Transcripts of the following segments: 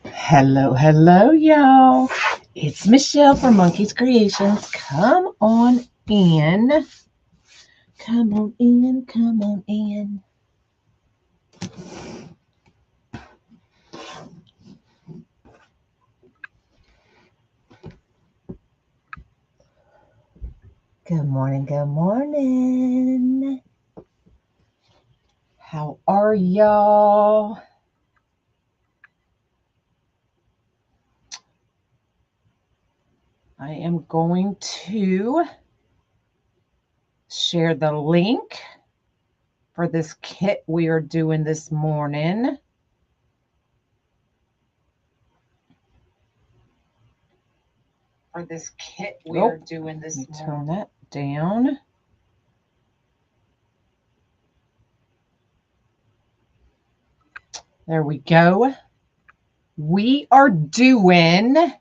Hello, y'all. It's Michelle from Monkey's Creations. Come on in. Come on in. Come on in. Good morning. Good morning. How are y'all? I am going to share the link for this kit we are doing this morning. Turn that down. There we go. We are doing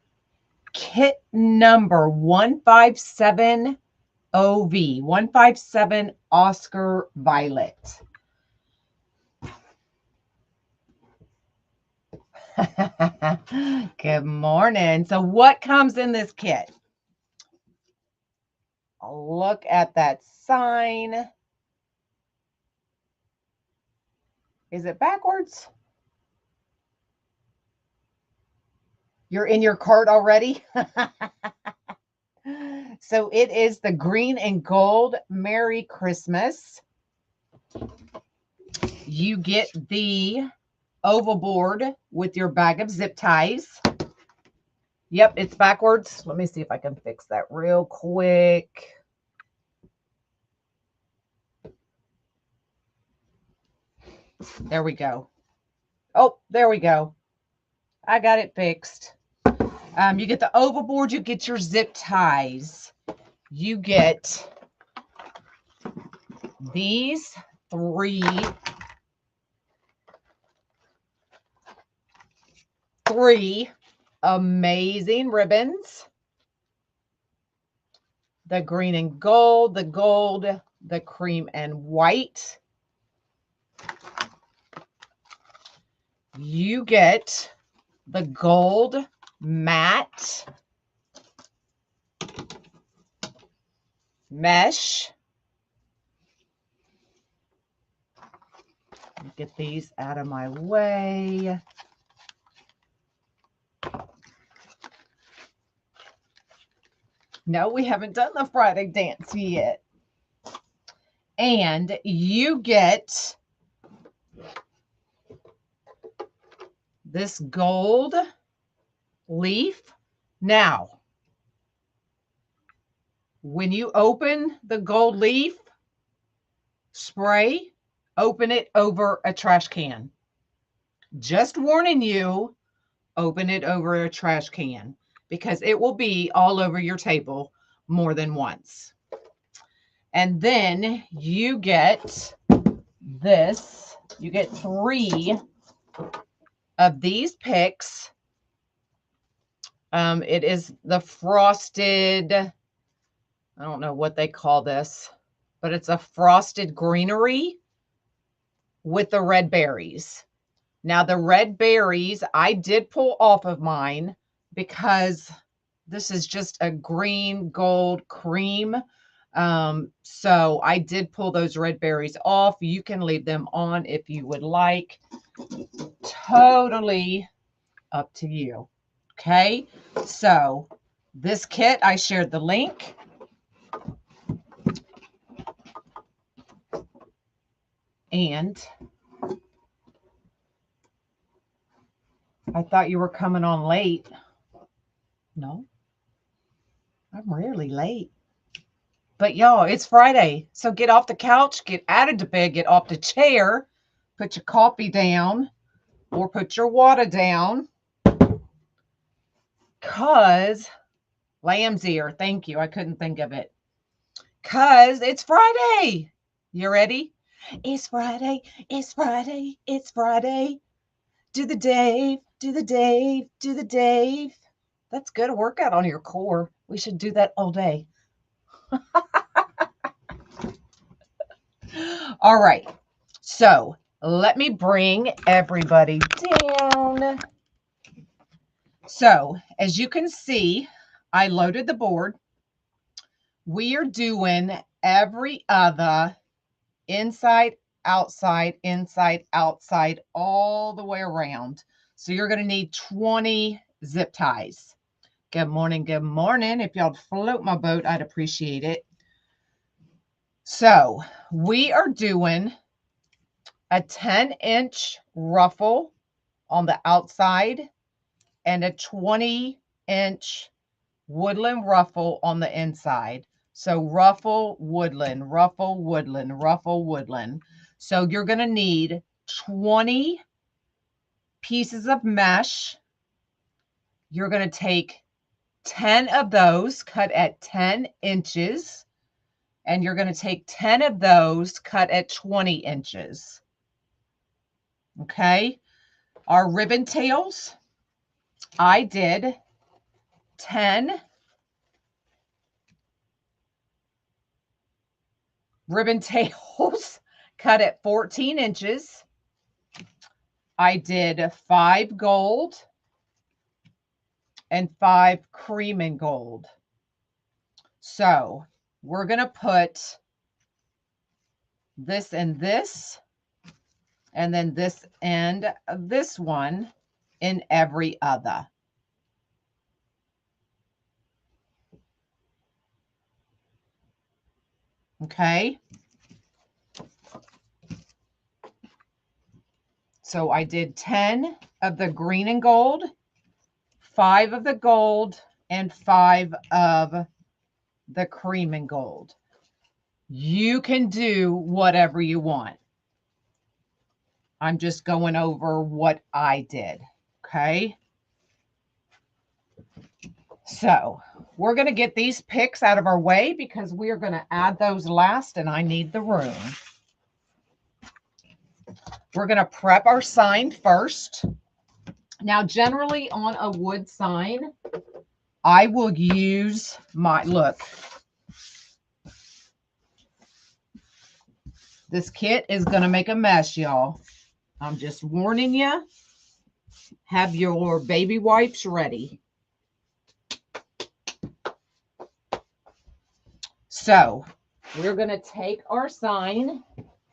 kit number 157 OV, 157 Oscar Violet. Good morning. So what comes in this kit? Look at that sign. Is it backwards? You're in your cart already? So it is the green and gold Merry Christmas. You get the oval board with your bag of zip ties. Yep, it's backwards. Let me see if I can fix that real quick. There we go. Oh, there we go. I got it fixed. You get the oval board, you get your zip ties. You get these three amazing ribbons. The green and gold, the cream and white. You get the gold matte mesh. Get these out of my way. No, we haven't done the Friday dance yet. And you get this gold leaf. Now, when you open the gold leaf spray, open it over a trash can. Just warning you, open it over a trash can because it will be all over your table more than once. And then you get this. You get 3 of these picks. It is the frosted, I don't know what they call this, but it's a frosted greenery with the red berries. Now the red berries, I did pull off of mine because this is just a green gold cream. So I did pull those red berries off. You can leave them on if you would like. Totally up to you. Okay. So this kit, I shared the link. And I thought you were coming on late. No, I'm rarely late. But y'all, it's Friday. So get off the couch, get out of the bed, get off the chair, put your coffee down or put your water down. Cause lamb's ear. Thank you. I couldn't think of it. Cause it's Friday. You ready? It's Friday. It's Friday. It's Friday. Do the Dave. Do the Dave. Do the Dave. That's good. A workout on your core. We should do that all day. All right. So let me bring everybody down. So as you can see, I loaded the board. We are doing every other inside, outside, all the way around. So you're going to need 20 zip ties. Good morning. Good morning. If y'all float my boat, I'd appreciate it. So we are doing a 10-inch ruffle on the outside and a 20-inch woodland ruffle on the inside. So ruffle, woodland, ruffle, woodland, ruffle, woodland. So you're going to need 20 pieces of mesh. You're going to take 10 of those cut at 10 inches. And you're going to take 10 of those cut at 20 inches. Okay. Our ribbon tails, I did 10 ribbon tails cut at 14 inches. I did 5 gold and 5 cream and gold. So we're going to put this and this, and then this and this one in every other. Okay. So I did 10 of the green and gold, 5 of the gold, and 5 of the cream and gold. You can do whatever you want. I'm just going over what I did. Okay. So we're going to get these picks out of our way because we are going to add those last and I need the room. We're going to prep our sign first. Now, generally on a wood sign, I will use my, look, this kit is going to make a mess, y'all. I'm just warning you. Have your baby wipes ready. So we're going to take our sign.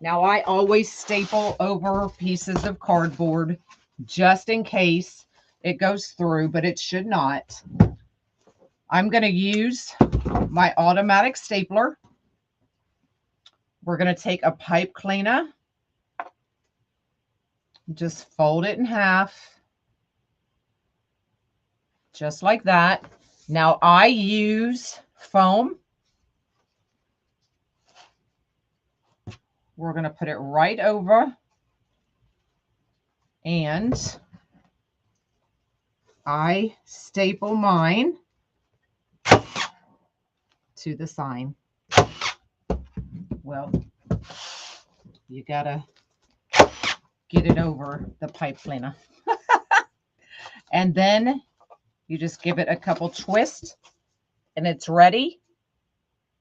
Now, I always staple over pieces of cardboard just in case it goes through, but it should not. I'm going to use my automatic stapler. We're going to take a pipe cleaner. Just fold it in half. Just like that. Now, I use foam. We're going to put it right over. And I staple mine to the sign. Well, you got to get it over the pipe cleaner. And then you just give it a couple twists and it's ready.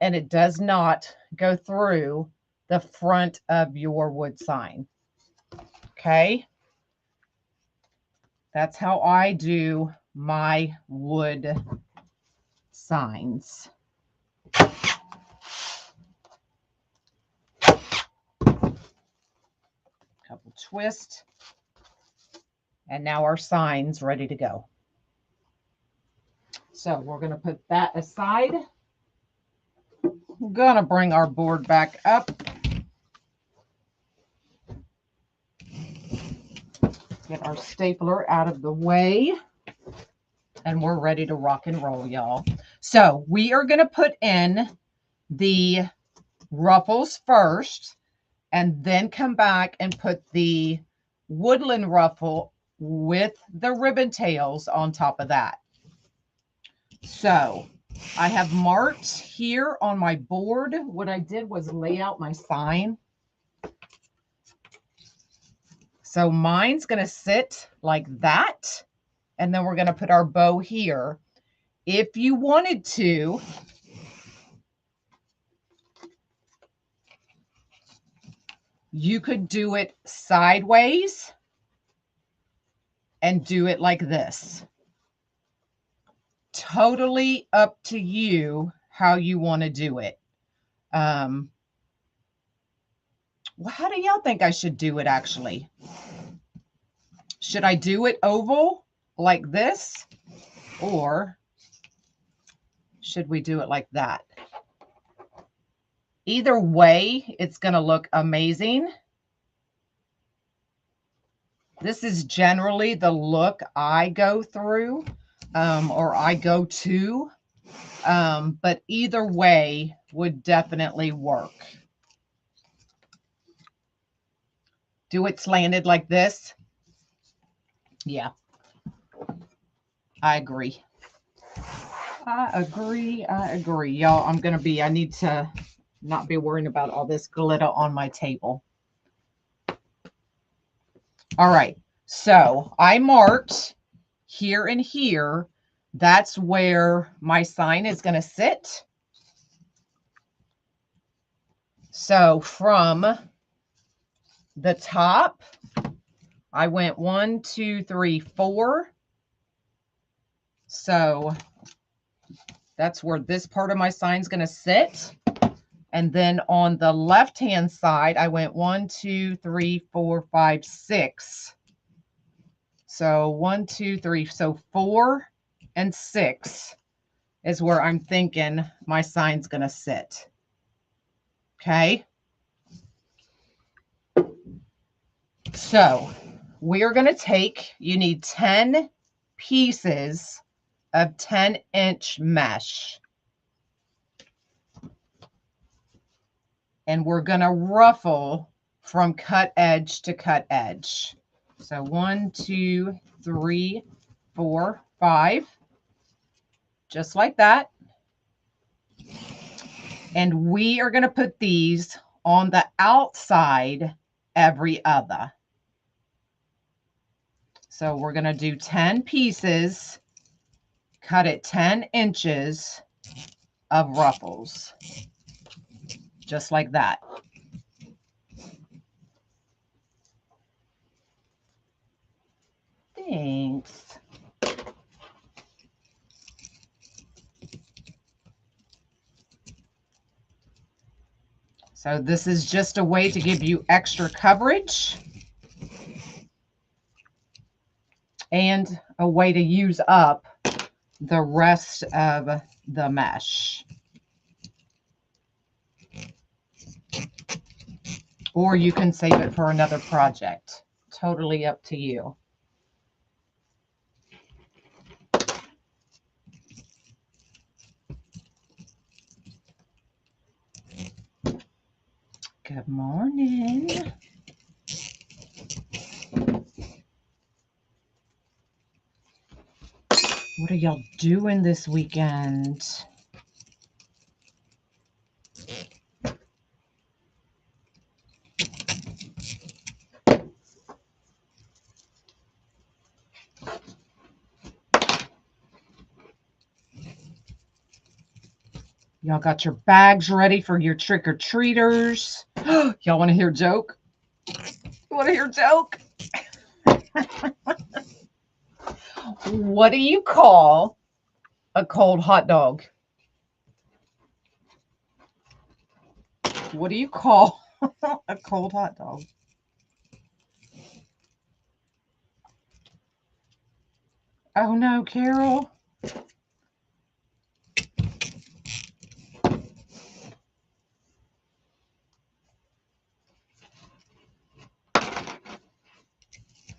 And it does not go through the front of your wood sign. Okay. That's how I do my wood signs. Couple twists. And now our sign's ready to go. So we're going to put that aside. We're going to bring our board back up. Get our stapler out of the way. And we're ready to rock and roll, y'all. So we are going to put in the ruffles first and then come back and put the woodland ruffle with the ribbon tails on top of that. So I have marked here on my board. What I did was lay out my sign. So mine's going to sit like that. And then we're going to put our bow here. If you wanted to, You could do it sideways and do it like this. Totally up to you how you want to do it. Well, how do y'all think I should do it actually? Should I do it oval like this, or should we do it like that? Either way, it's going to look amazing. This is generally the look I go through, or I go to, but either way would definitely work. Do it slanted like this. Yeah, I agree. I agree. Y'all, I need to not be worrying about all this glitter on my table. All right, so I marked here and here. That's where my sign is going to sit. So from the top, I went 1, 2, 3, 4. So that's where this part of my sign is going to sit. And then on the left-hand side, I went 1, 2, 3, 4, 5, 6. So 1, 2, 3. So 4 and 6 is where I'm thinking my sign's going to sit. Okay. So we're going to take, you need 10 pieces of 10-inch mesh. And we're going to ruffle from cut edge to cut edge. So 1, 2, 3, 4, 5. Just like that. And we are going to put these on the outside every other. So we're going to do 10 pieces, cut it 10 inches of ruffles. Just like that. Thanks. So this is just a way to give you extra coverage and a way to use up the rest of the mesh. Or you can save it for another project. Totally up to you. Good morning. What are y'all doing this weekend? Y'all got your bags ready for your trick-or-treaters. Y'all want to hear a joke? You want to hear a joke? What do you call a cold hot dog? What do you call a cold hot dog? Oh no, Carol.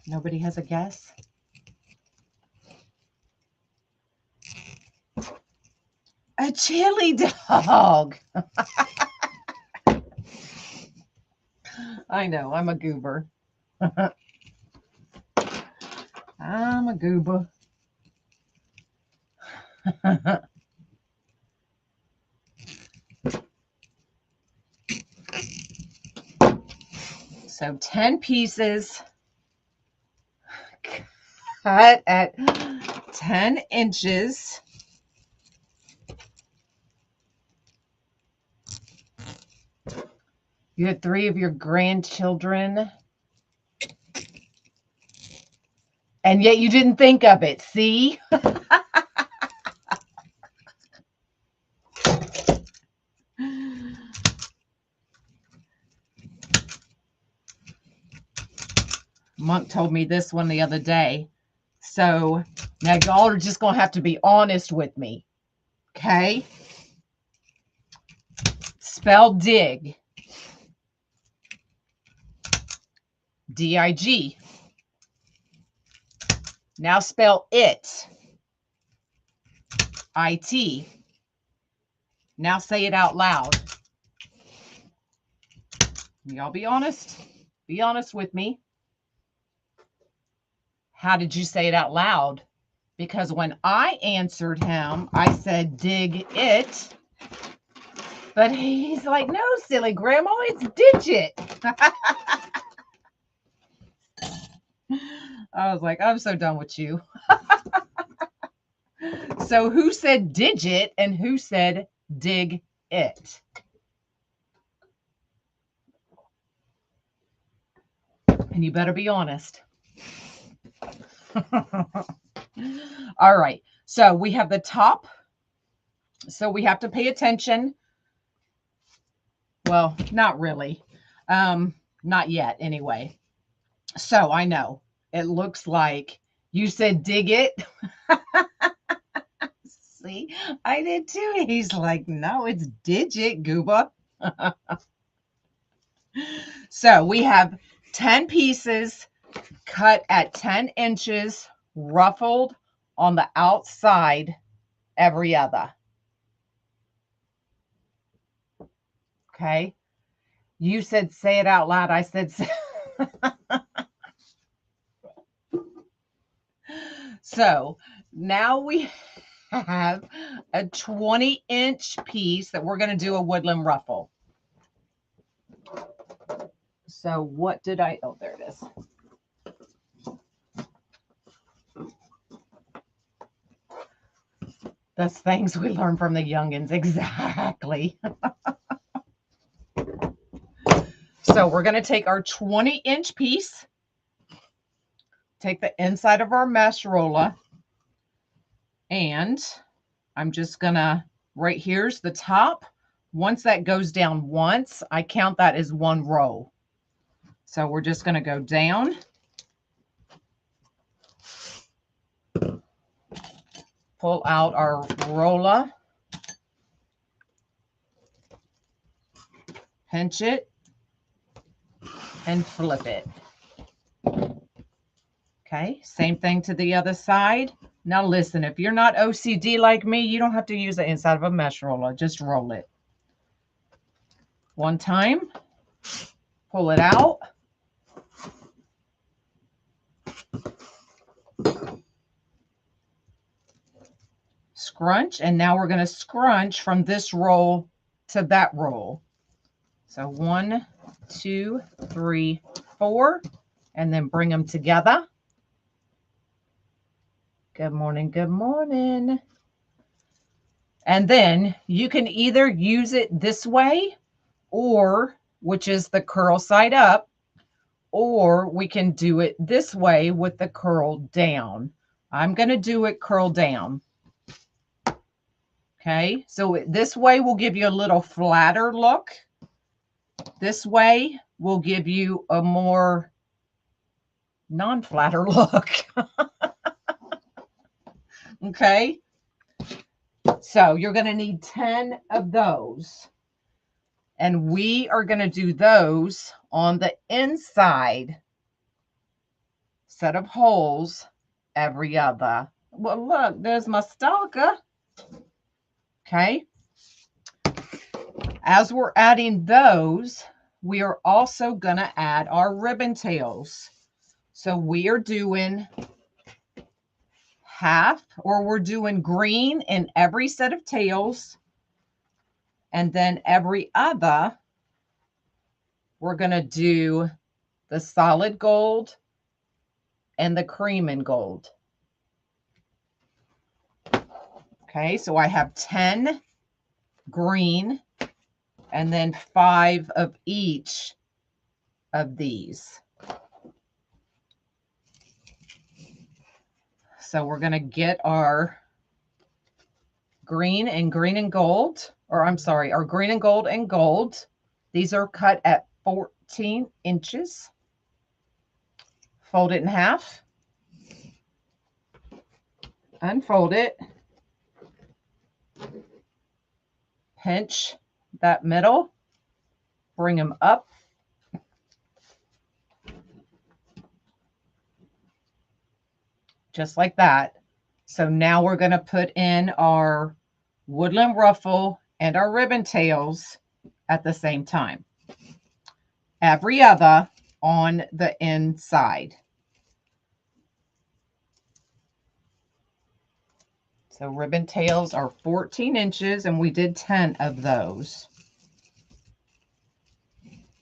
Nobody has a guess? A chili dog. I know, I'm a goober. I'm a goober. So 10 pieces cut at 10 inches. You had 3 of your grandchildren. And yet you didn't think of it. See? Monk told me this one the other day. So now y'all are just going to have to be honest with me. Okay? Spell dig. D-I-G. Now spell it. I-T. Now say it out loud. Y'all be honest. Be honest with me. How did you say it out loud? Because when I answered him, I said, dig it. But he's like, no, silly grandma, it's digit. I was like, I'm so done with you. So who said digit and who said dig it? And you better be honest. All right. So we have the top. So we have to pay attention. Well, not really. Not yet anyway. So I know it looks like you said dig it. See, I did too. He's like, no, it's digit, Gooba. So we have 10 pieces cut at 10 inches, ruffled on the outside, every other. Okay. You said say it out loud. I said say. So now we have a 20-inch piece that we're going to do a woodland ruffle. So what did I, oh, there it is. That's things we learn from the youngins. Exactly. So we're going to take our 20-inch piece, take the inside of our mesh roller, and I'm just going to, right here's the top. Once that goes down once, I count that as one row. So we're just going to go down. Pull out our roller. Pinch it. And flip it. Okay, same thing to the other side. Now listen, if you're not OCD like me, you don't have to use the inside of a mesh roller. Just roll it. One time. Pull it out. Scrunch, and now we're going to scrunch from this roll to that roll. So 1, 2, 3, 4, and then bring them together. Good morning, good morning. And then you can either use it this way, or, which is the curl side up, or we can do it this way with the curl down. I'm going to do it curl down. Okay, so this way will give you a little flatter look. This way will give you a more non-flatter look. Okay, so you're going to need 10 of those. And we are going to do those on the inside set of holes every other. Well, look, there's my stalker. Okay. As we're adding those, we are also going to add our ribbon tails. So we are doing half, or we're doing green in every set of tails. And then every other, we're going to do the solid gold and the cream and gold. Okay, so I have 10 green and then 5 of each of these. So we're going to get our green and gold, or I'm sorry, our green and gold. These are cut at 14 inches. Fold it in half. Unfold it. Pinch that middle. Bring them up. Just like that. So now we're going to put in our woodland ruffle and our ribbon tails at the same time. Every other on the inside. So ribbon tails are 14 inches and we did 10 of those.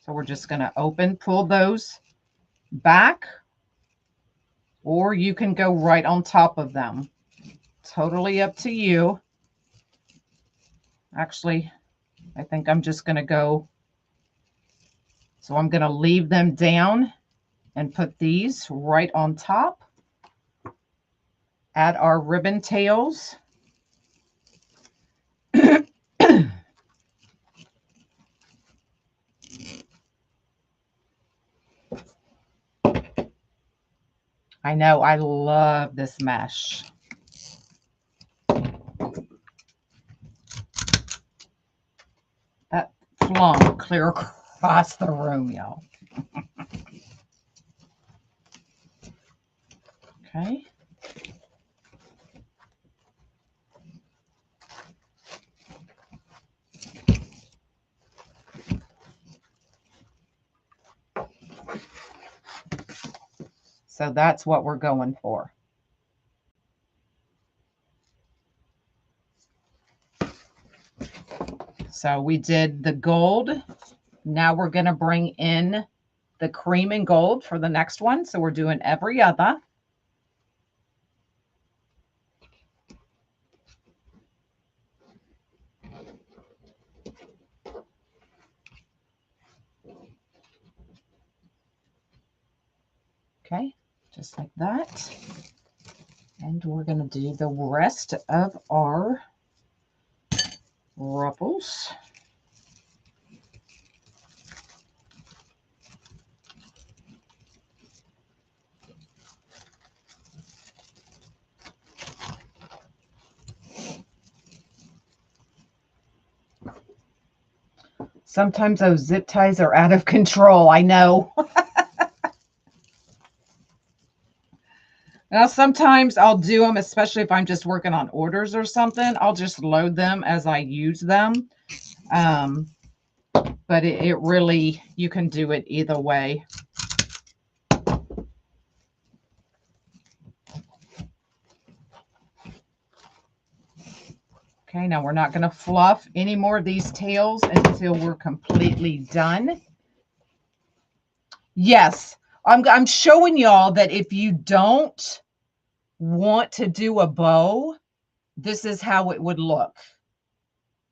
So we're just going to pull those back, or you can go right on top of them. Totally up to you. Actually, I think I'm just going to go. So I'm going to leave them down and put these right on top. Add our ribbon tails. I know, I love this mesh. That flung clear across the room, y'all. Okay. So that's what we're going for. So we did the gold. Now we're going to bring in the cream and gold for the next one. So we're doing every other. Okay, just like that. And we're going to do the rest of our ruffles. Sometimes those zip ties are out of control. I know. Now, sometimes I'll do them, especially if I'm just working on orders or something. I'll just load them as I use them. But it really, you can do it either way. Okay, now we're not going to fluff any more of these tails until we're completely done. Yes, I'm showing y'all that if you don't want to do a bow, this is how it would look.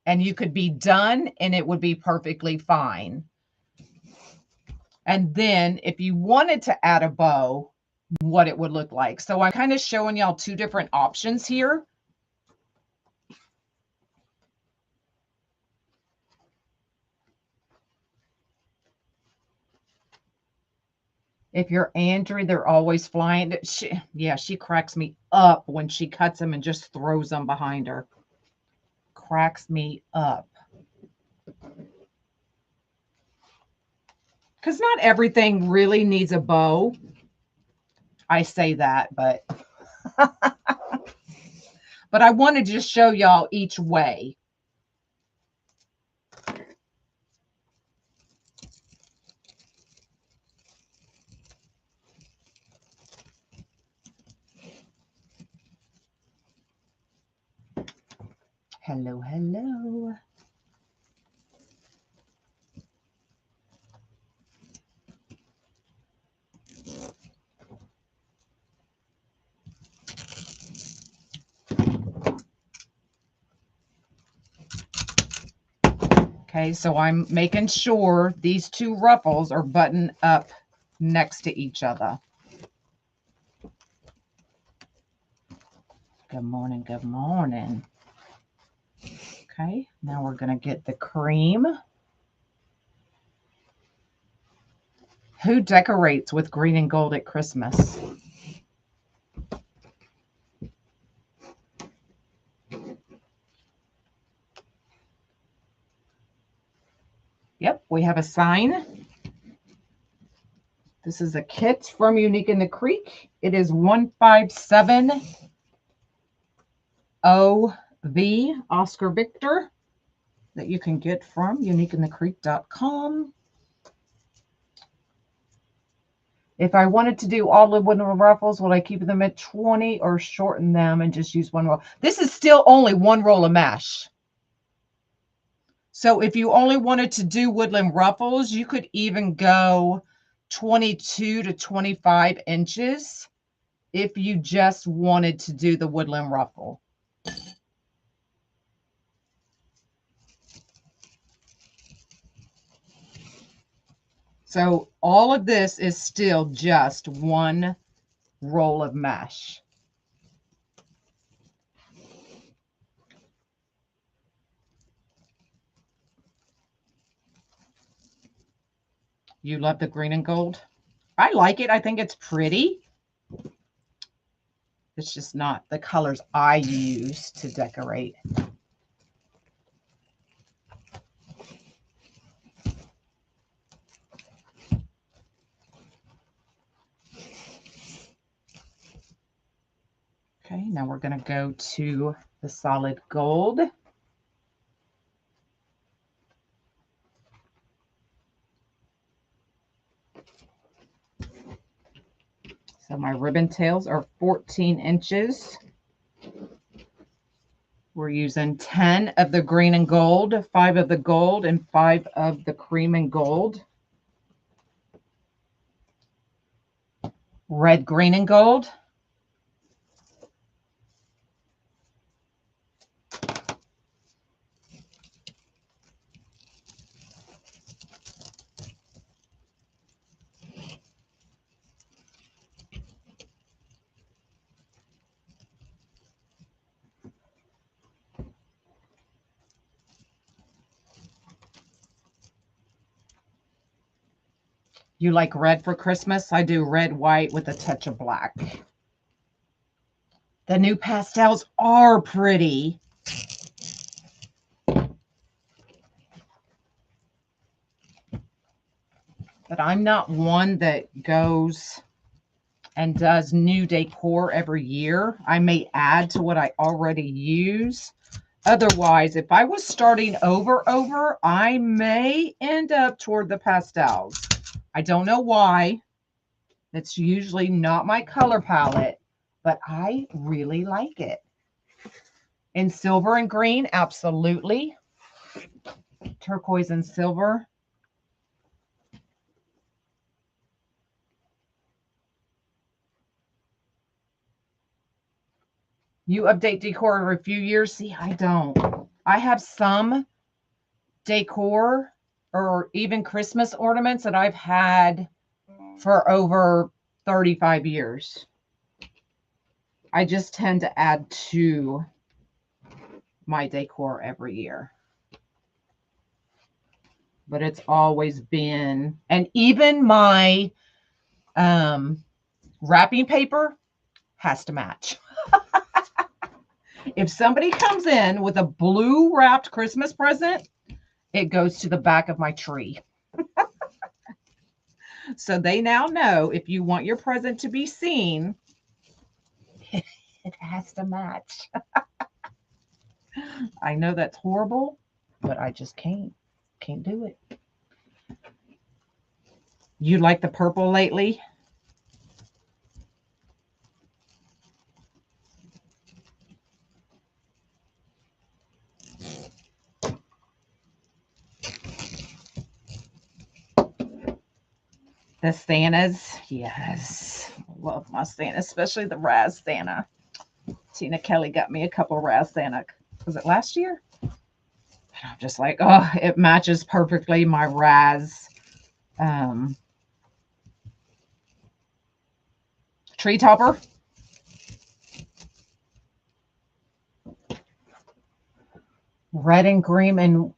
And you could be done and it would be perfectly fine. And then if you wanted to add a bow, what it would look like. So I'm kind of showing y'all two different options here. If you're Andrew, they're always flying. She cracks me up when she cuts them and just throws them behind her. Cracks me up. Because not everything really needs a bow. I say that, but but I wanted to just show y'all each way. Hello, hello. Okay, so I'm making sure these two ruffles are buttoned up next to each other. Good morning, good morning. Okay, now we're going to get the cream. Who decorates with green and gold at Christmas? Yep, we have a sign. This is a kit from Unique in the Creek. It is 157OV Oscar Victor that you can get from uniqueinthecreek.com. If I wanted to do all the wooden ruffles, would I keep them at 20 or shorten them and just use one roll? This is still only one roll of mesh. So if you only wanted to do woodland ruffles, you could even go 22 to 25 inches if you just wanted to do the woodland ruffle. So all of this is still just one roll of mesh. You love the green and gold? I like it. I think it's pretty. It's just not the colors I use to decorate. Okay, now we're going to go to the solid gold. So my ribbon tails are 14 inches. We're using 10 of the green and gold, 5 of the gold, and 5 of the cream and gold. Red, green, and gold. You like red for Christmas? I do red, white with a touch of black. The new pastels are pretty. But I'm not one that goes and does new decor every year. I may add to what I already use. Otherwise, if I was starting over, I may end up toward the pastels. I don't know why. It's usually not my color palette, but I really like it. In silver and green, absolutely. Turquoise and silver. You update decor every few years? See, I don't. I have some decor or even Christmas ornaments that I've had for over 35 years. I just tend to add to my decor every year. But it's always been, and even my wrapping paper has to match. If somebody comes in with a blue wrapped Christmas present, it goes to the back of my tree. So they now know if you want your present to be seen, it has to match. I know that's horrible, but I just can't do it. You like the purple lately? The Santas, yes. Love my Santa, especially the Raz Santa. Tina Kelly got me a couple Raz Santa. Was it last year? And I'm just like, oh, it matches perfectly my Raz tree topper. Red and green in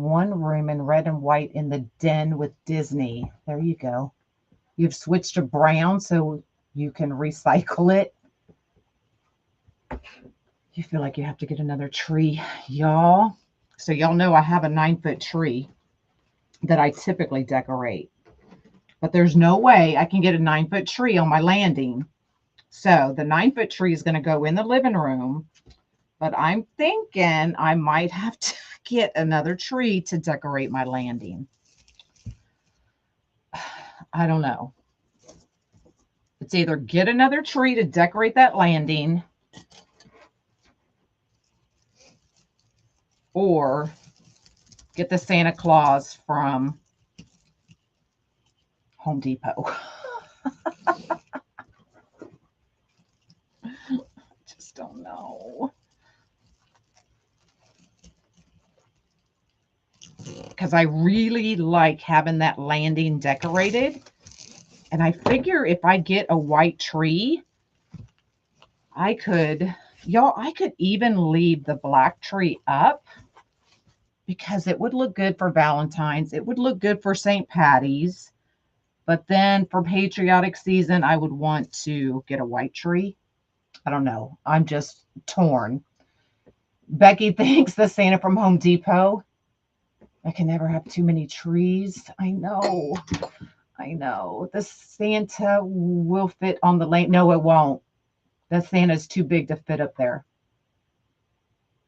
one room and red and white in the den with Disney. There you go. You've switched to brown so you can recycle it. You feel like you have to get another tree, y'all. So y'all know I have a 9-foot tree that I typically decorate. But there's no way I can get a 9-foot tree on my landing. So the 9-foot tree is going to go in the living room. But I'm thinking I might have to get another tree to decorate my landing. I don't know. It's either get another tree to decorate that landing or get the Santa Claus from Home Depot. Just don't know. Because I really like having that landing decorated. And I figure if I get a white tree, I could even leave the black tree up because it would look good for Valentine's. It would look good for St. Patty's. But then for patriotic season, I would want to get a white tree. I don't know. I'm just torn. Becky thinks the Santa from Home Depot. I can never have too many trees. I know. The Santa will fit on the lane. No, it won't. The Santa's too big to fit up there.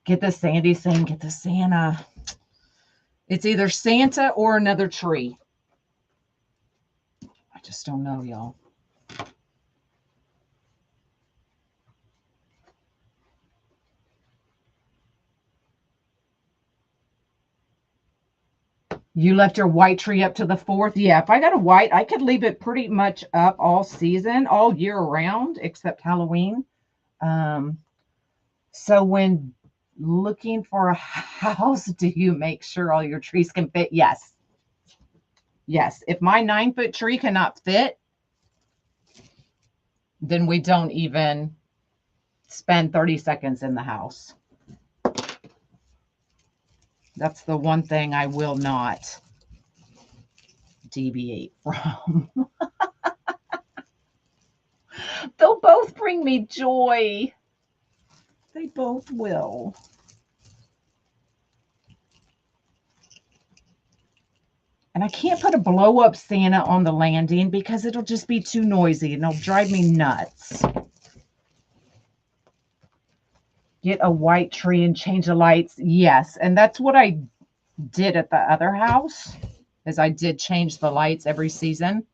Get the Sandy saying, get the Santa. It's either Santa or another tree. I just don't know, y'all. You left your white tree up to the 4th? Yeah, if I got a white, I could leave it pretty much up all season, all year round, except Halloween. So when looking for a house, do you make sure all your trees can fit? Yes. Yes. If my 9-foot tree cannot fit, then we don't even spend 30 seconds in the house. That's the one thing I will not deviate from. They'll both bring me joy. They both will. And I can't put a blow-up Santa on the landing because it'll just be too noisy and it'll drive me nuts. Get a white tree and change the lights. Yes, and that's what I did at the other house, is I did change the lights every season.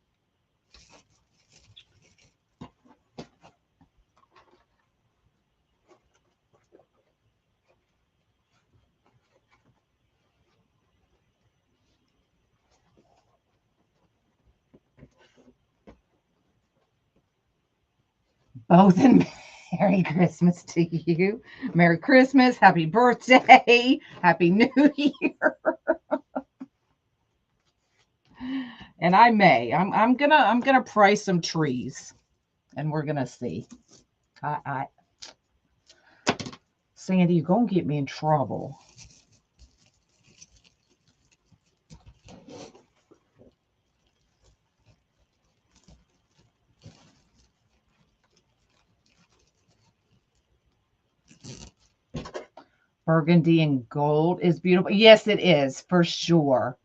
Both in Merry Christmas to you. Merry Christmas, happy birthday, happy New Year. And I'm gonna price some trees, and we're gonna see. Sandy, you're gonna get me in trouble. Burgundy and gold is beautiful. Yes, it is, for sure.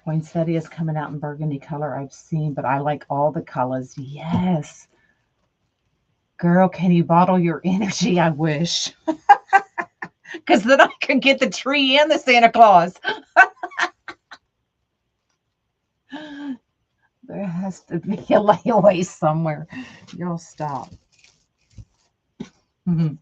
Poinsettia is coming out in burgundy color, I've seen, but I like all the colors. Yes. Girl, can you bottle your energy? I wish. Because then I could get the tree and the Santa Claus. There has to be a layaway somewhere. Y'all stop. Mm-hmm.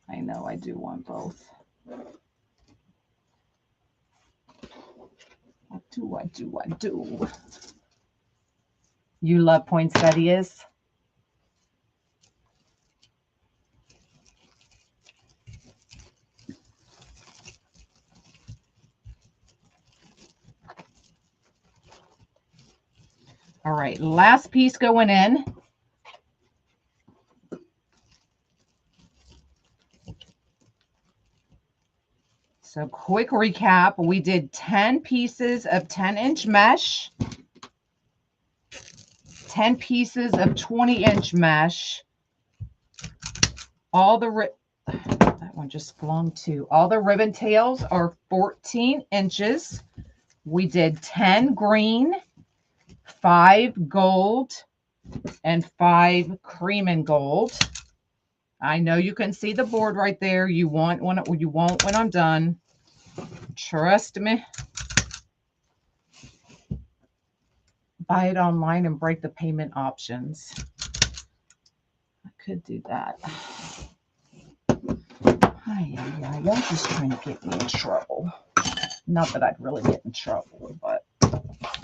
I know I do want both. do. You love poinsettias? All right, last piece going in. So quick recap, we did 10 pieces of 10-inch mesh, 10 pieces of 20-inch mesh, all the, that one just flung too. All the ribbon tails are 14 inches. We did 10 green, 5 gold, and 5 cream and gold. I know you can see the board right there. You won't when I'm done. Trust me. Buy it online and break the payment options. I could do that. Y'all just trying to get me in trouble. Not that I'd really get in trouble, but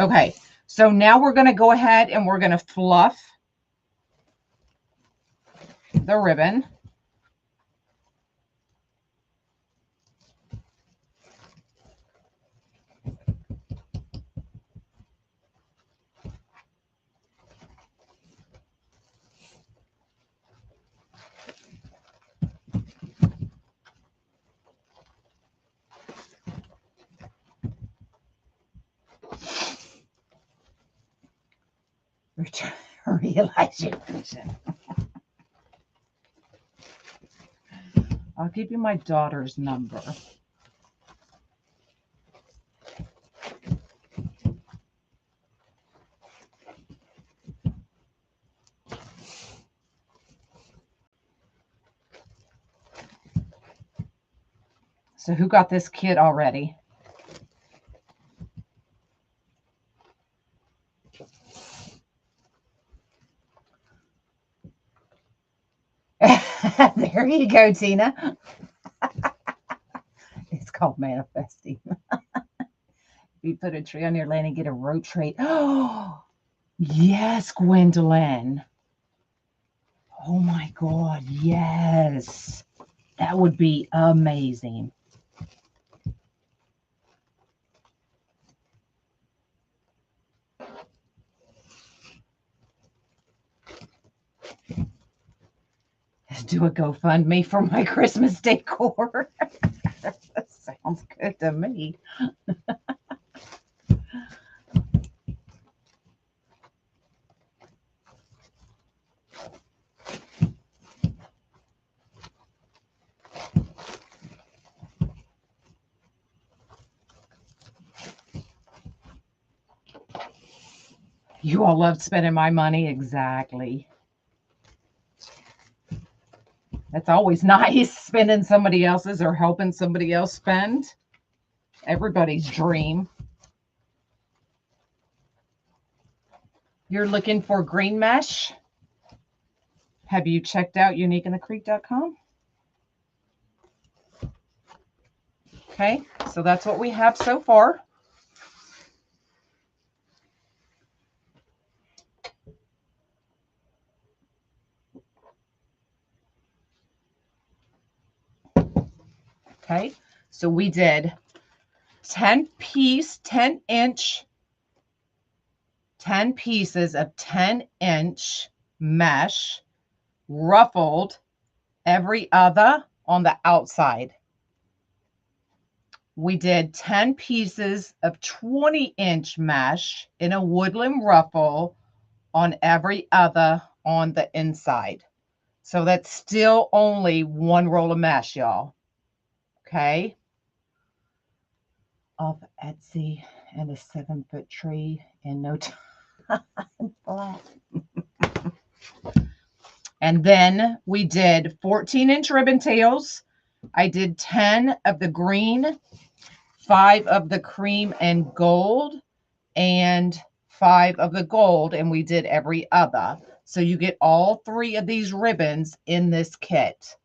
okay. So now we're going to go ahead and we're going to fluff the ribbon. Realize your vision. I'll give you my daughter's number. So who got this kit already? There you go, Tina. It's called manifesting. If you put a tree on your land and get a rotate. Oh, yes, Gwendolyn. Oh my God, yes. That would be amazing. Do a GoFundMe for my Christmas decor. That sounds good to me. You all love spending my money. Exactly. It's always nice spending somebody else's or helping somebody else spend. Everybody's dream. You're looking for green mesh? Have you checked out uniqueinthecreek.com? Okay, so that's what we have so far. Okay, so we did 10 piece, 10-inch, 10 pieces of 10-inch mesh, ruffled every other on the outside. We did 10 pieces of 20-inch mesh in a woodland ruffle on every other on the inside. So that's still only one roll of mesh, y'all. Okay. Off Etsy and a 7-foot tree in no time. And then we did 14-inch ribbon tails. I did 10 of the green, 5 of the cream and gold, and 5 of the gold, and we did every other. So you get all 3 of these ribbons in this kit.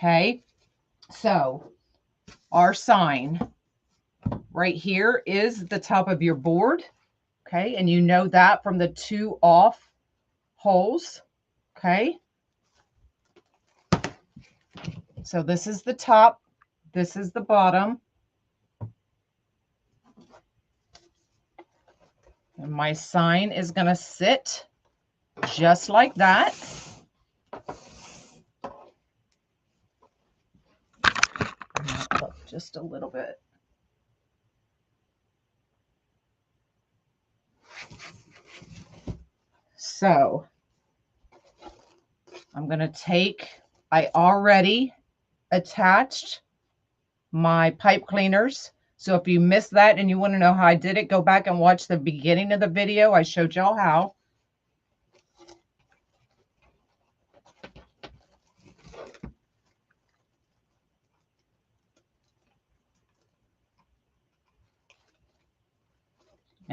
Okay, so our sign right here is the top of your board. Okay, and you know that from the 2 off holes. Okay, so this is the top, this is the bottom. And my sign is going to sit just like that. Up just a little bit. So I'm going to take, I already attached my pipe cleaners. So if you missed that and you want to know how I did it, go back and watch the beginning of the video. I showed y'all how.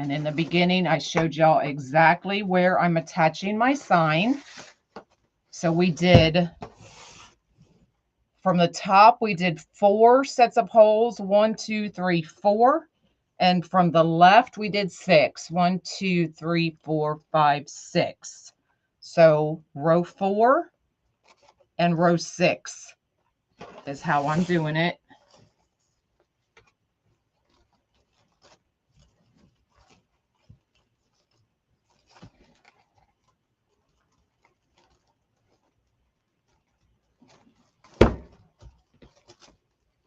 And in the beginning, I showed y'all exactly where I'm attaching my sign. So we did, from the top, we did 4 sets of holes, 1, 2, 3, 4. And from the left, we did 6, 1, 2, 3, 4, 5, 6. So row 4 and row 6 is how I'm doing it.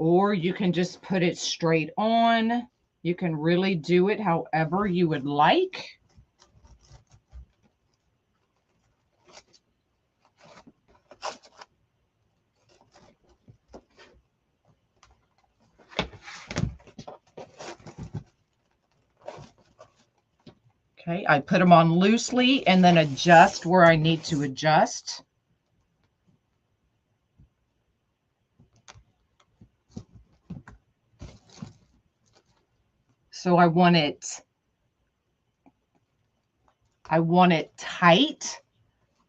Or you can just put it straight on. You can really do it however you would like. Okay, I put them on loosely and then adjust where I need to adjust. So I want it tight,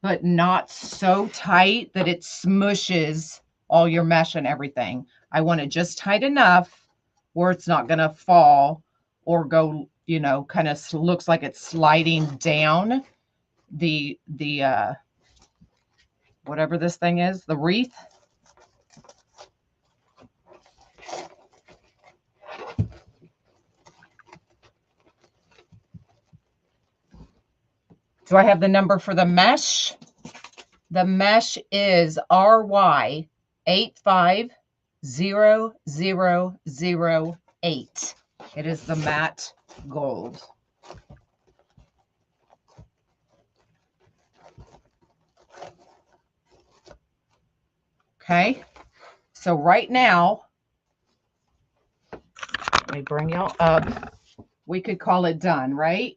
but not so tight that it smushes all your mesh and everything. I want it just tight enough where it's not going to fall or go, you know, kind of looks like it's sliding down the whatever this thing is, the wreath. Do I have the number for the mesh? The mesh is RY 850008. It is the matte gold. Okay, so right now, let me bring y'all up. We could call it done, right?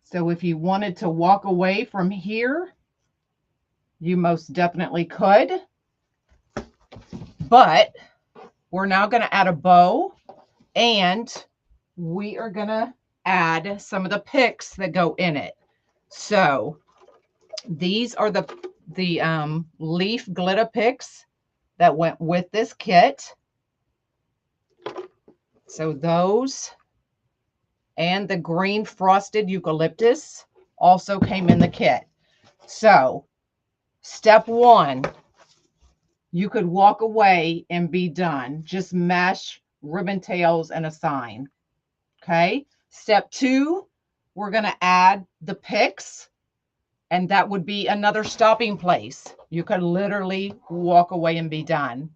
So if you wanted to walk away from here, you most definitely could. But we're now going to add a bow, and we are going to add some of the picks that go in it. So these are the leaf glitter picks that went with this kit. So those and the green frosted eucalyptus also came in the kit. So step 1, you could walk away and be done. Just mesh, ribbon tails, and a sign. Okay. Step 2, we're going to add the picks, and that would be another stopping place. You could literally walk away and be done.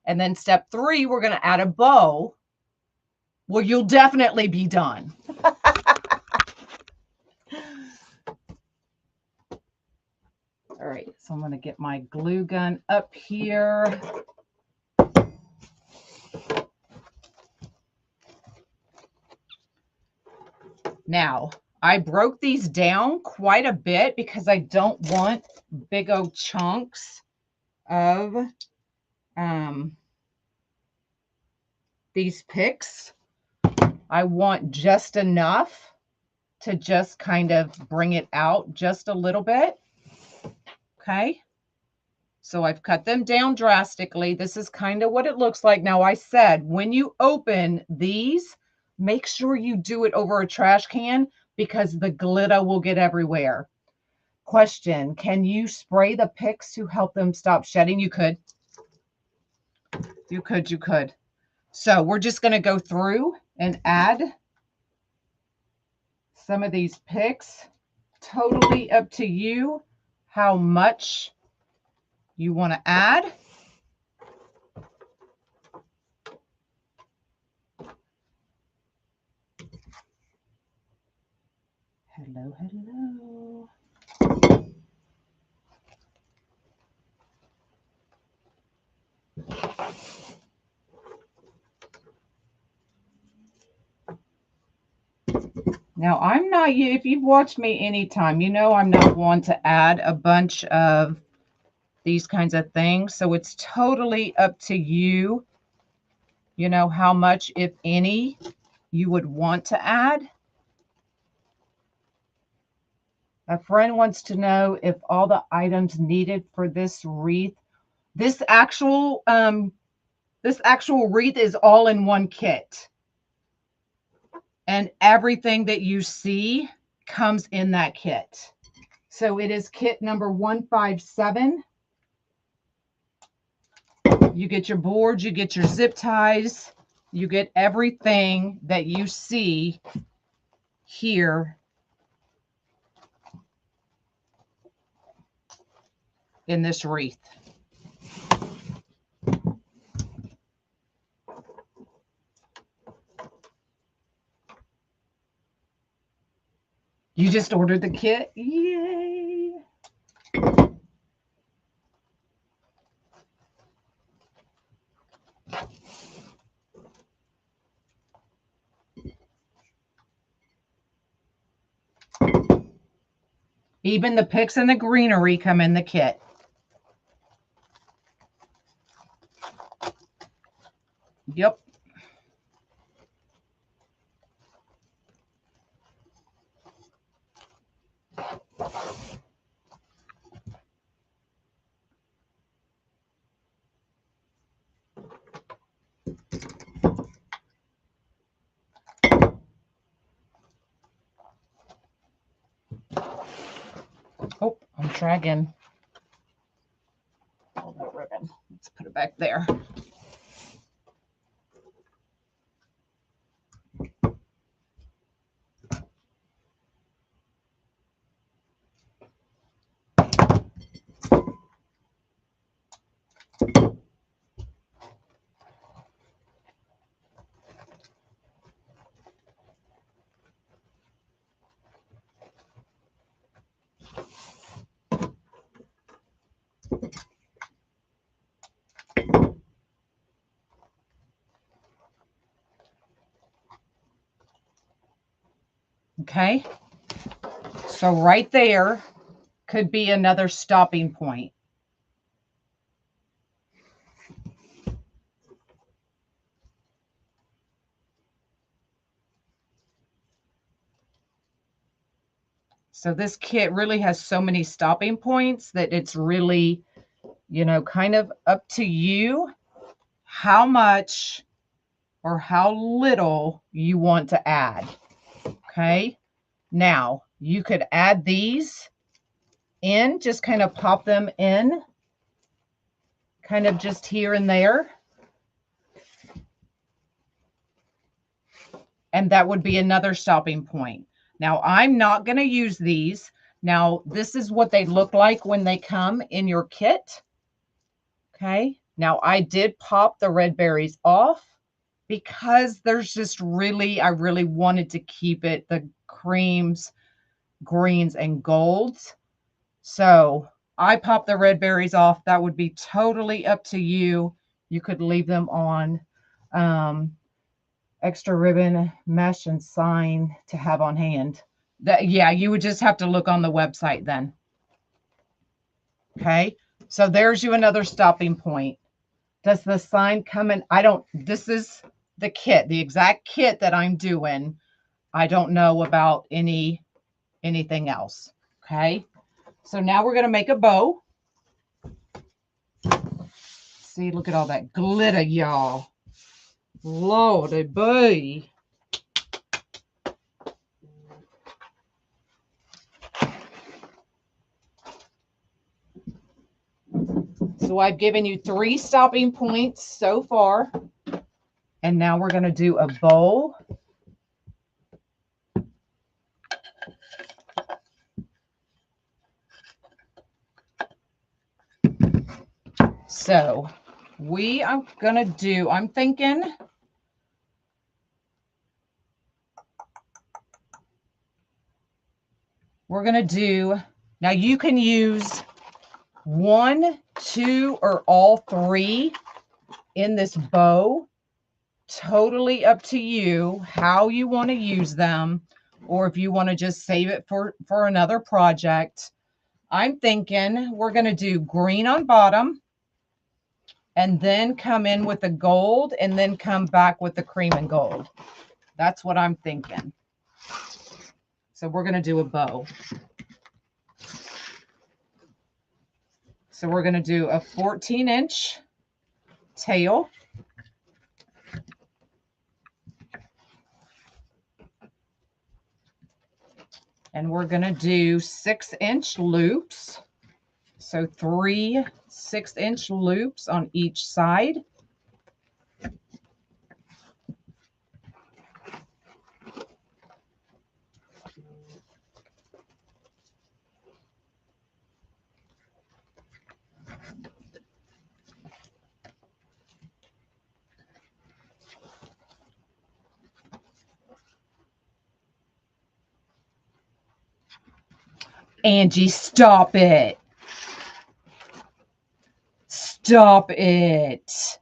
And then step 3, we're going to add a bow. Well, you'll definitely be done. All right, so I'm going to get my glue gun up here. Now, I broke these down quite a bit because I don't want big old chunks of these picks. I want just enough to just kind of bring it out just a little bit. Okay. So I've cut them down drastically. This is kind of what it looks like. Now I said, when you open these, make sure you do it over a trash can because the glitter will get everywhere. Question, can you spray the picks to help them stop shedding? You could. You could. So we're just going to go through and add some of these picks. Totally up to you how much you want to add. Hello, hello. Now, I'm not, if you've watched me anytime, you know I'm not one to add a bunch of these kinds of things. So it's totally up to you, you know, how much, if any, you would want to add. A friend wants to know if all the items needed for this wreath, this actual wreath is all in one kit. And everything that you see comes in that kit. So it is kit number 157. You get your boards, you get your zip ties, you get everything that you see here in this wreath. You just ordered the kit? Yay! Even the picks and the greenery come in the kit. Yep. Oh, I'm dragging all that ribbon. Let's put it back there. Okay. So right there could be another stopping point. So this kit really has so many stopping points that it's really, you know, kind of up to you how much or how little you want to add. Okay. Now you could add these in, just kind of pop them in, kind of just here and there. And that would be another stopping point. Now, I'm not going to use these. Now, this is what they look like when they come in your kit. Okay. Now, I did pop the red berries off because there's just really, I really wanted to keep it the creams, greens, and golds. So I popped the red berries off. That would be totally up to you. You could leave them on. Extra ribbon, mesh, and sign to have on hand. That, yeah, you would just have to look on the website then. Okay, so there's you another stopping point. Does the sign come in? I don't, this is the kit, the exact kit that I'm doing. I don't know about anything else. Okay, so now we're going to make a bow. See, look at all that glitter, y'all. Lordy boy. So I've given you 3 stopping points so far. And now we're going to do a bowl. So we are going to do, I'm thinking, we're going to do, now you can use 1, 2, or all 3 in this bow. Totally up to you how you want to use them, or if you want to just save it for another project. I'm thinking we're going to do green on bottom and then come in with the gold and then come back with the cream and gold. That's what I'm thinking. So we're going to do a bow. So we're going to do a 14-inch tail. And we're going to do 6-inch loops. So 3 6-inch loops on each side. Angie, stop it. Stop it.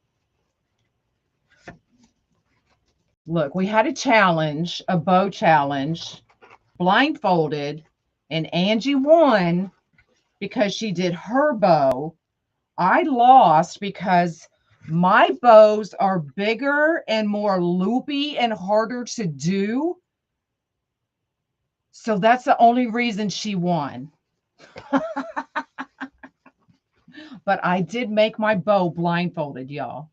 Look, we had a challenge, a bow challenge, blindfolded, and Angie won because she did her bow. I lost because my bows are bigger and more loopy and harder to do. So that's the only reason she won. But I did make my bow blindfolded, y'all.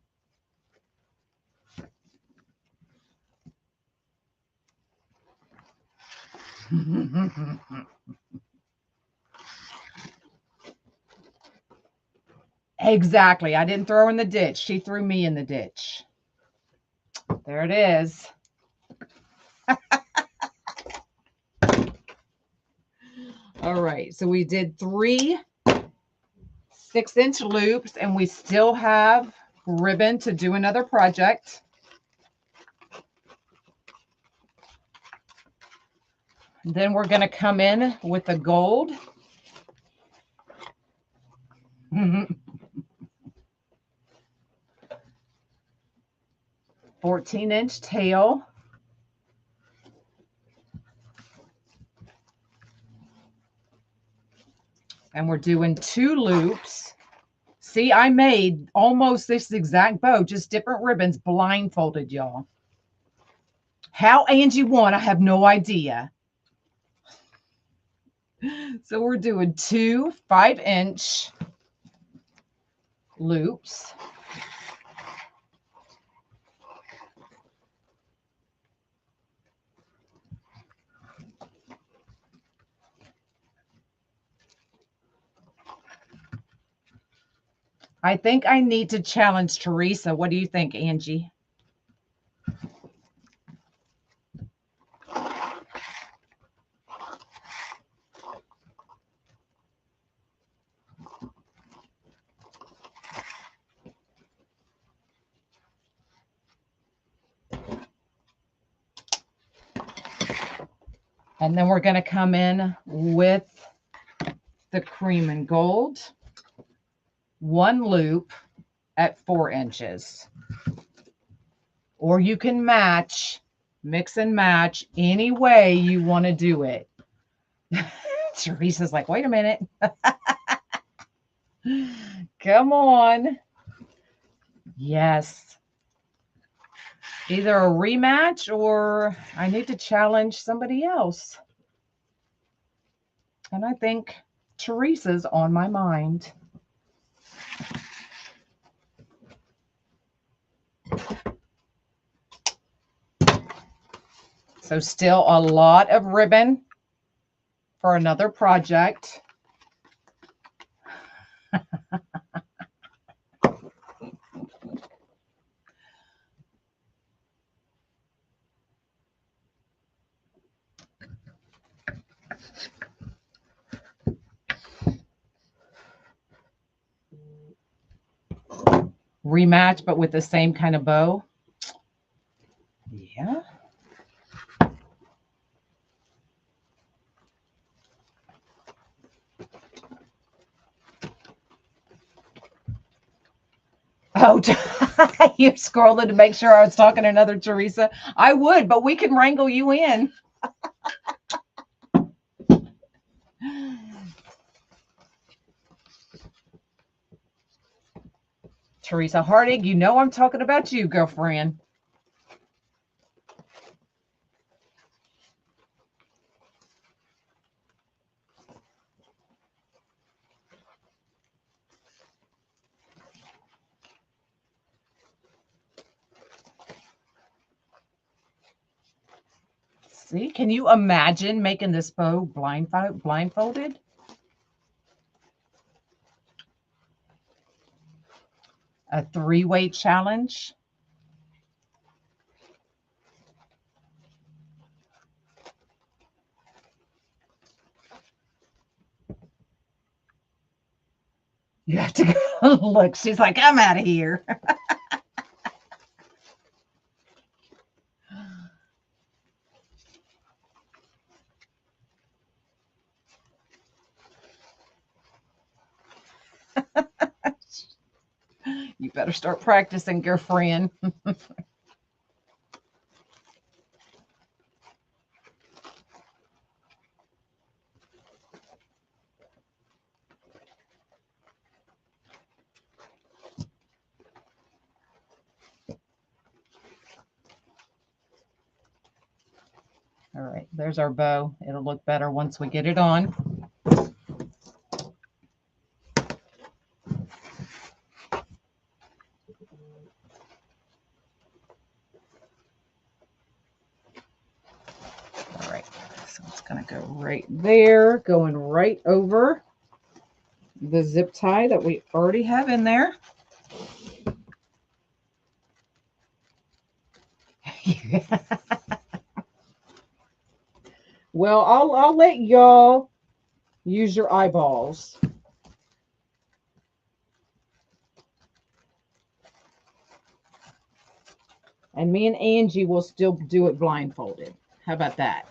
Exactly. I didn't throw her in the ditch. She threw me in the ditch. There it is. All right. So we did 3 6-inch loops, and we still have ribbon to do another project. Then we're going to come in with the gold. 14-inch tail. And we're doing 2 loops. See, I made almost this exact bow, just different ribbons, blindfolded, y'all. How Angie won, I have no idea. So we're doing 2 5-inch loops. I think I need to challenge Teresa. What do you think, Angie? And then we're going to come in with the cream and gold. 1 loop at 4 inches. Or you can match, mix and match any way you want to do it. Teresa's like, wait a minute. Come on. Yes. Either a rematch or I need to challenge somebody else. And I think Teresa's on my mind. So still a lot of ribbon for another project. Rematch, but with the same kind of bow. Yeah. Oh, you're scrolling to make sure I was talking to another Teresa. I would, but we can wrangle you in. Teresa Harding, you know I'm talking about you, girlfriend. See, can you imagine making this bow blindfolded? A 3-weight challenge. You have to go. Look, she's like, I'm out of here. You better start practicing, girlfriend. All right, there's our bow. It'll look better once we get it on. All right, so it's going to go right there, going right over the zip tie that we already have in there. Well, I'll let y'all use your eyeballs. And me and Angie will still do it blindfolded. How about that?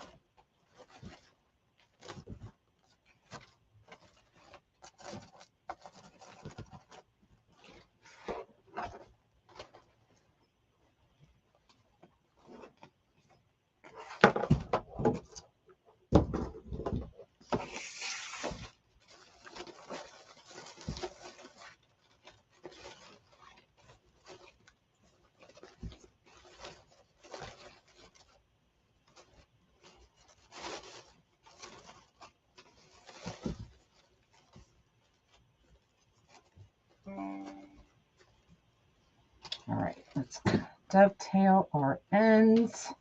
All right, let's dovetail our ends.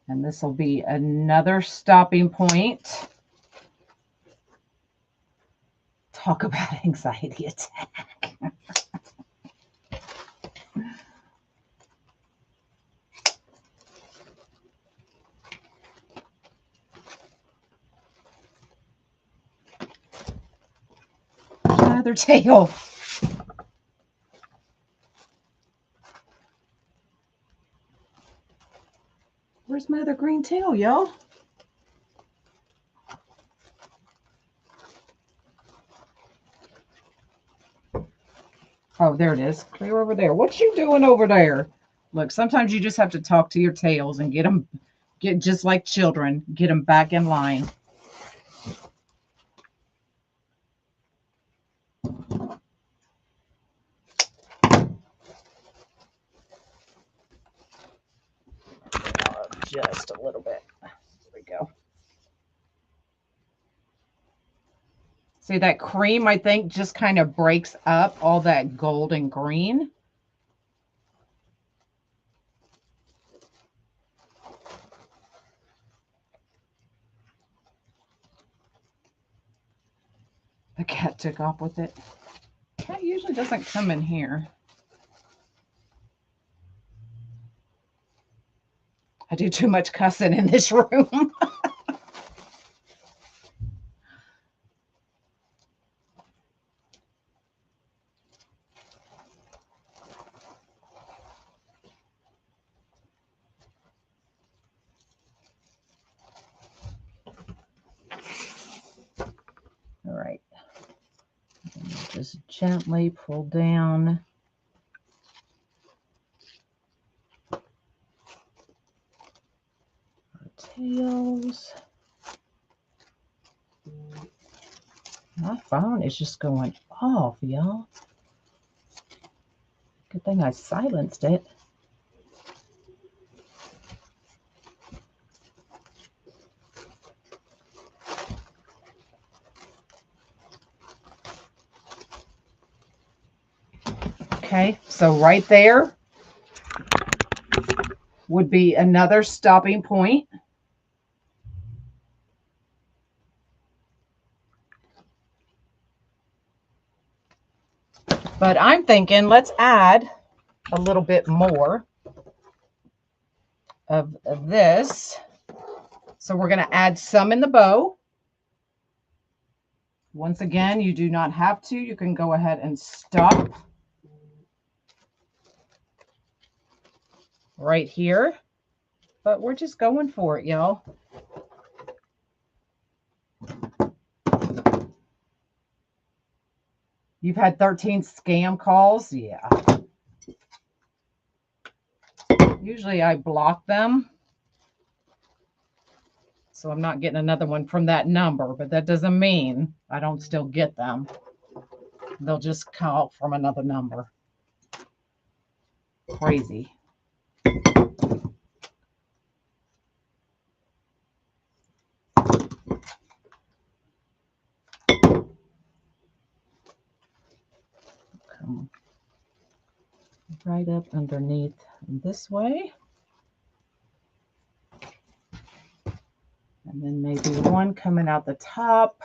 And this will be another stopping point. Talk about anxiety attack. Another tail. Where's my other green tail, y'all? Oh, there it is. Clear over there. What you doing over there? Look, sometimes you just have to talk to your tails and get just like children, get them back in line. Just a little bit. There we go. See, that cream, I think, just kind of breaks up all that gold and green. The cat took off with it. Cat usually doesn't come in here. I do too much cussing in this room. All right. Just gently pull down. Our tails. My phone is just going off, y'all. Good thing I silenced it. Okay, so right there would be another stopping point. But I'm thinking let's add a little bit more of this. So we're going to add some in the bow. Once again, you do not have to. You can go ahead and stop right here. But we're just going for it, y'all. You've had 13 scam calls? Yeah. Usually I block them, so I'm not getting another one from that number, but that doesn't mean I don't still get them. They'll just call from another number. Crazy. Come right up underneath this way. And then maybe one coming out the top.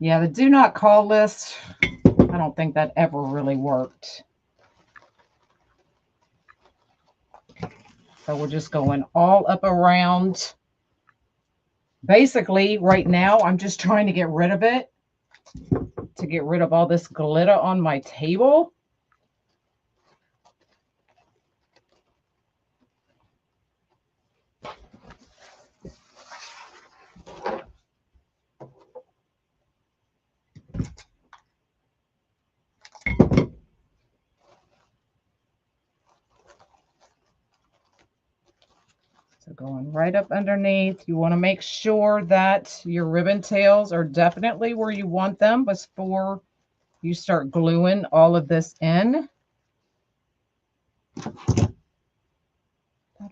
Yeah, the do not call list, I don't think that ever really worked. So we're just going all up around. Basically, right now, I'm just trying to get rid of it, to get rid of all this glitter on my table. So going right up underneath, you want to make sure that your ribbon tails are definitely where you want them before you start gluing all of this in. Thought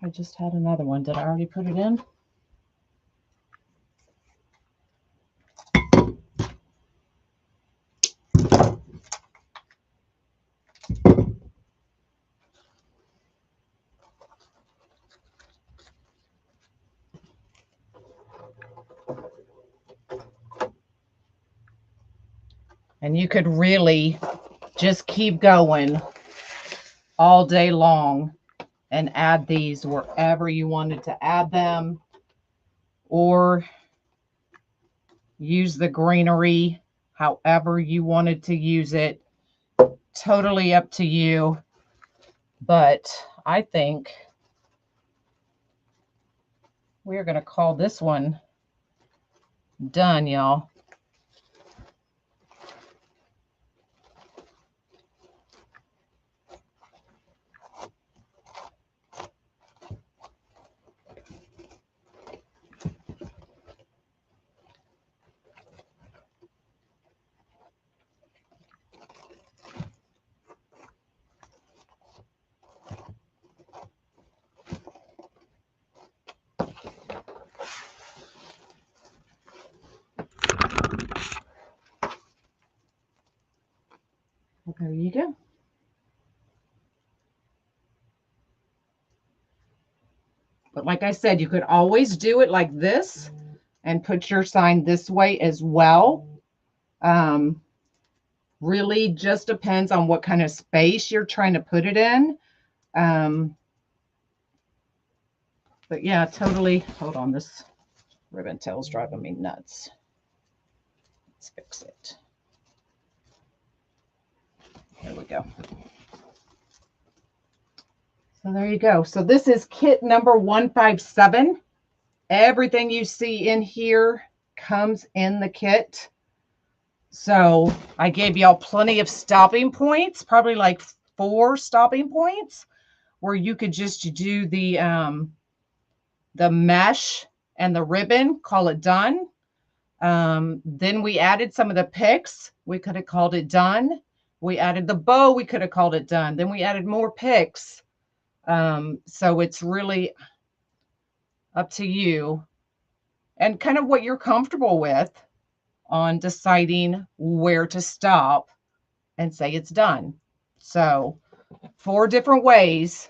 I just had another one. Did I already put it in? And you could really just keep going all day long and add these wherever you wanted to add them, or use the greenery however you wanted to use it. Totally up to you. But I think we're going to call this one done, y'all. There you go. But like I said, you could always do it like this and put your sign this way as well. Really just depends on what kind of space you're trying to put it in. But yeah, totally. Hold on, this ribbon tail's driving me nuts. Let's fix it. There we go. So there you go. So this is kit number 157. Everything you see in here comes in the kit. So I gave y'all plenty of stopping points, probably like 4 stopping points, where you could just do the mesh and the ribbon, call it done. Then we added some of the picks. We could have called it done. We added the bow. We could have called it done. Then we added more picks. So it's really up to you and kind of what you're comfortable with on deciding where to stop and say it's done. So 4 different ways,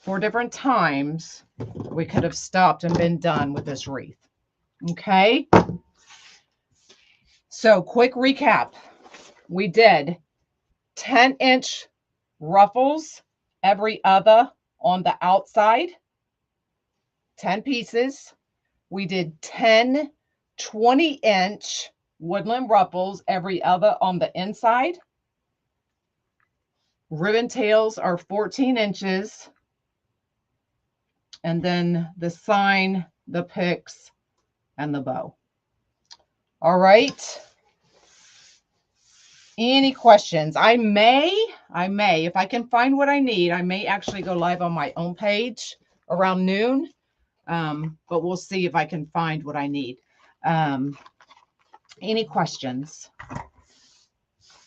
4 different times we could have stopped and been done with this wreath. Okay. So quick recap. We did 10-inch ruffles, every other on the outside, 10 pieces. We did 10 20-inch woodland ruffles, every other on the inside. Ribbon tails are 14 inches. And then the sign, the picks, and the bow. All right. Any questions? I may, if I can find what I need, I may actually go live on my own page around noon. But we'll see if I can find what I need. Any questions?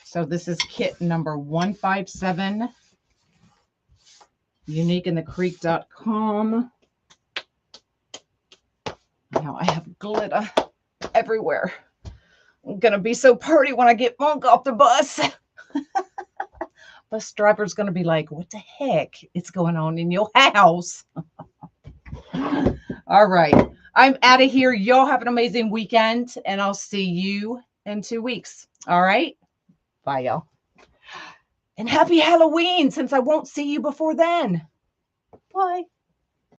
So this is kit number 157, uniqueinthecreek.com. Now I have glitter everywhere. I'm going to be so pretty when I get Monk off the bus. Bus driver's going to be like, what the heck is going on in your house? All right. I'm out of here. Y'all have an amazing weekend, and I'll see you in 2 weeks. All right. Bye, y'all. And happy Halloween, since I won't see you before then. Bye.